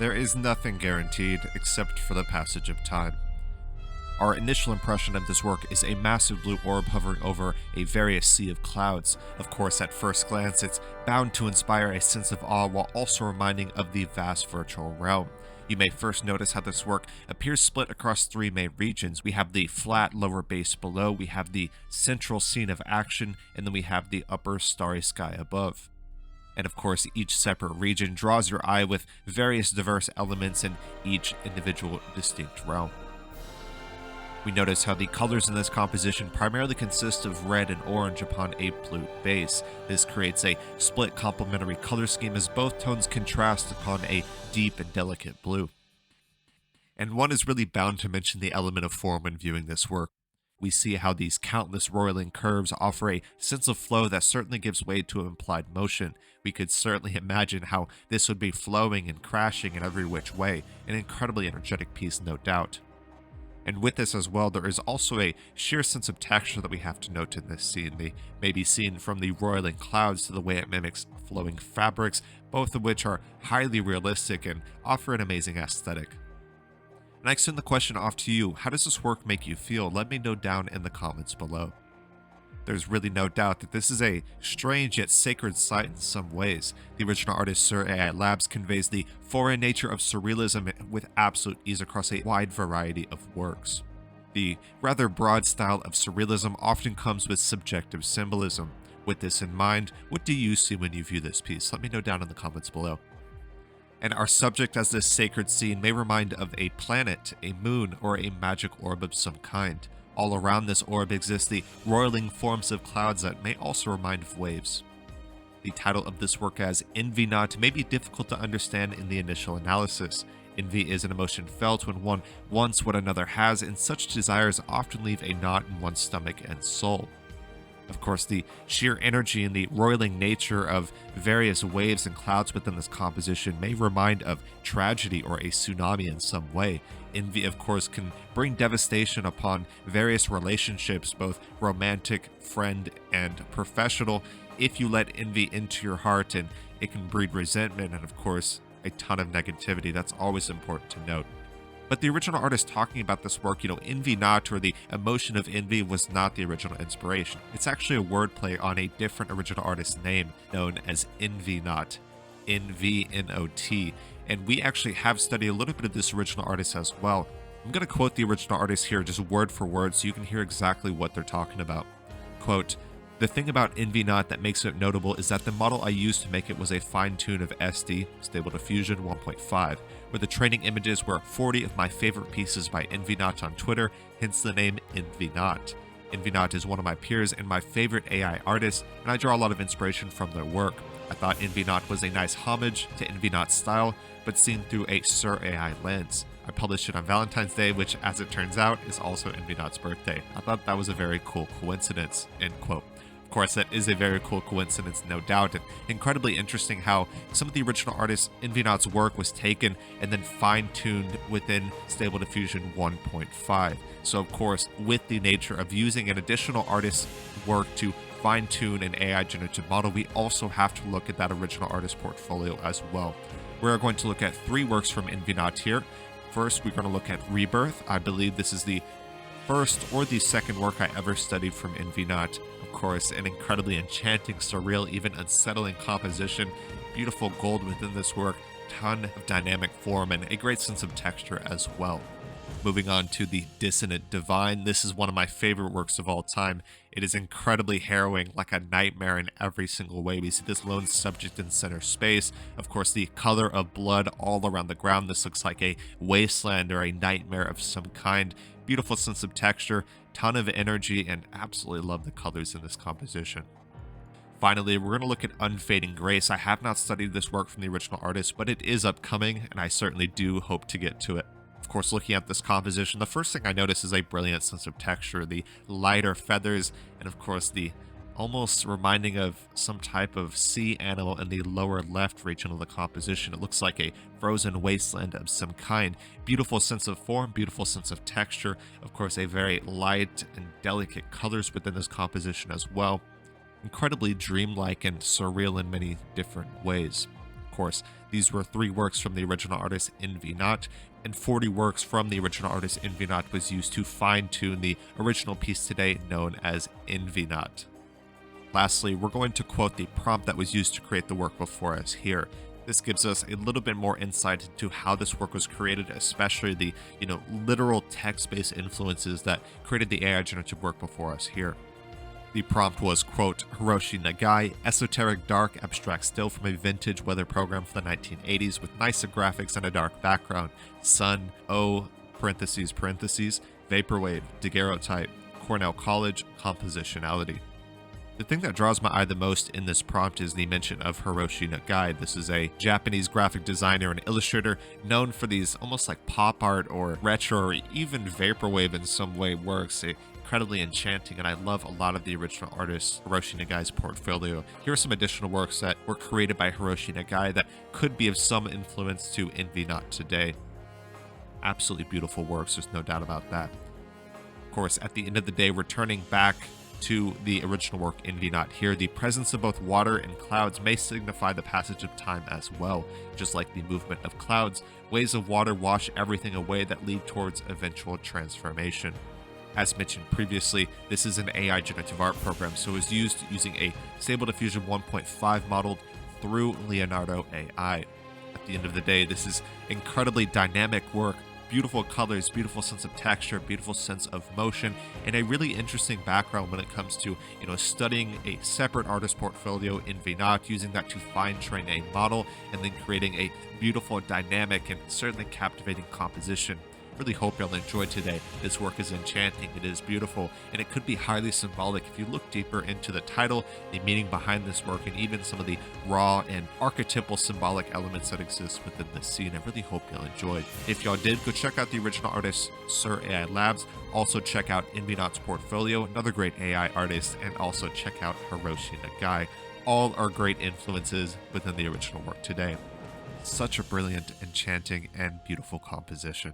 There is nothing guaranteed except for the passage of time. Our initial impression of this work is a massive blue orb hovering over a various sea of clouds. Of course, at first glance, it's bound to inspire a sense of awe while also reminding of the vast virtual realm. You may first notice how this work appears split across three main regions. We have the flat lower base below, we have the central scene of action, and then we have the upper starry sky above. And of course, each separate region draws your eye with various diverse elements in each individual distinct realm. We notice how the colors in this composition primarily consist of red and orange upon a blue base. This creates a split complementary color scheme as both tones contrast upon a deep and delicate blue. And one is really bound to mention the element of form when viewing this work. We see how these countless roiling curves offer a sense of flow that certainly gives way to implied motion. We could certainly imagine how this would be flowing and crashing in every which way, an incredibly energetic piece, no doubt. And with this as well, there is also a sheer sense of texture that we have to note in this scene. They may be seen from the roiling clouds to the way it mimics flowing fabrics, both of which are highly realistic and offer an amazing aesthetic. And I extend the question off to you. How does this work make you feel? Let me know down in the comments below. There's really no doubt that this is a strange yet sacred sight in some ways. The original artist surea.i Labs conveys the foreign nature of surrealism with absolute ease across a wide variety of works. The rather broad style of surrealism often comes with subjective symbolism. With this in mind, what do you see when you view this piece? Let me know down in the comments below. And our subject as this sacred scene may remind of a planet, a moon, or a magic orb of some kind. All around this orb exist the roiling forms of clouds that may also remind of waves. The title of this work as Envy Not may be difficult to understand in the initial analysis. Envy is an emotion felt when one wants what another has, and such desires often leave a knot in one's stomach and soul. Of course, the sheer energy and the roiling nature of various waves and clouds within this composition may remind of tragedy or a tsunami in some way. Envy, of course, can bring devastation upon various relationships, both romantic, friend, and professional, if you let envy into your heart, and it can breed resentment and, of course, a ton of negativity. That's always important to note. But the original artist talking about this work, envy not, or the emotion of envy, was not the original inspiration. It's actually a wordplay on a different original artist's name known as Envy Not, N-V-N-O-T. And we actually have studied a little bit of this original artist as well. I'm going to quote the original artist here just word for word so you can hear exactly what they're talking about. Quote, "The thing about Envy Not that makes it notable is that the model I used to make it was a fine tune of SD, Stable Diffusion 1.5, where the training images were 40 of my favorite pieces by Envy Not on Twitter, hence the name Envy Not. Envy Not is one of my peers and my favorite AI artists, and I draw a lot of inspiration from their work. I thought Envy Not was a nice homage to Envy Not's style, but seen through a surea.i lens. I published it on Valentine's Day, which, as it turns out, is also Envy Not's birthday. I thought that was a very cool coincidence," end quote. Of course, that is a very cool coincidence, no doubt, and incredibly interesting how some of the original artist Envy Not's work was taken and then fine-tuned within Stable Diffusion 1.5. So, of course, with the nature of using an additional artist's work to fine-tune an AI generative model, we also have to look at that original artist portfolio as well. We're going to look at 3 works from Envy Not here. First, we're going to look at Rebirth. I believe this is the first or the second work I ever studied from Envy Not. Of course, an incredibly enchanting, surreal, even unsettling composition, beautiful gold within this work, ton of dynamic form, and a great sense of texture as well. Moving on to the Dissonant Divine, this is one of my favorite works of all time. It is incredibly harrowing, like a nightmare in every single way. We see this lone subject in center space. Of course, the color of blood all around the ground. This looks like a wasteland or a nightmare of some kind. Beautiful sense of texture, ton of energy, and absolutely love the colors in this composition. Finally, we're going to look at Unfading Grace. I have not studied this work from the original artist, but it is upcoming, and I certainly do hope to get to it. Of course, looking at this composition, the first thing I notice is a brilliant sense of texture, the lighter feathers, and of course the almost reminding of some type of sea animal in the lower left region of the composition. It looks like a frozen wasteland of some kind. Beautiful sense of form, beautiful sense of texture. Of course, a very light and delicate colors within this composition as well. Incredibly dreamlike and surreal in many different ways. Of course, these were 3 works from the original artist Invinat, and 40 works from the original artist Invinat was used to fine-tune the original piece today known as Invinat. Lastly, we're going to quote the prompt that was used to create the work before us here. This gives us a little bit more insight into how this work was created, especially the, literal text-based influences that created the AI generative work before us here. The prompt was, quote, Hiroshi Nagai, esoteric dark abstract still from a vintage weather program from the 1980s with nicer graphics and a dark background. Sun, O, parentheses, vaporwave, daguerreotype, Cornell College, compositionality. The thing that draws my eye the most in this prompt is the mention of Hiroshi Nagai. This is a Japanese graphic designer and illustrator known for these almost like pop art or retro or even vaporwave in some way works. Incredibly enchanting, and I love a lot of the original artist Hiroshi Nagai's portfolio. Here are some additional works that were created by Hiroshi Nagai that could be of some influence to Invinat today. Absolutely beautiful works, there's no doubt about that. Of course, at the end of the day, returning back to the original work Invinat here, the presence of both water and clouds may signify the passage of time as well. Just like the movement of clouds, waves of water wash everything away that lead towards eventual transformation. As mentioned previously, this is an AI generative art program, so it was used using a Stable Diffusion 1.5 modeled through Leonardo AI. At the end of the day, this is incredibly dynamic work, beautiful colors, beautiful sense of texture, beautiful sense of motion, and a really interesting background when it comes to, studying a separate artist portfolio in Invinat, using that to fine-train a model, and then creating a beautiful, dynamic, and certainly captivating composition. Really hope y'all enjoyed today. This work is enchanting, it is beautiful, and it could be highly symbolic if you look deeper into the title, the meaning behind this work, and even some of the raw and archetypal symbolic elements that exist within this scene. I really hope y'all enjoyed. If y'all did, go check out the original artist surea.i Labs. Also check out Invinat's portfolio, another great AI artist, and also check out Hiroshi Nagai. All are great influences within the original work today. Such a brilliant, enchanting, and beautiful composition.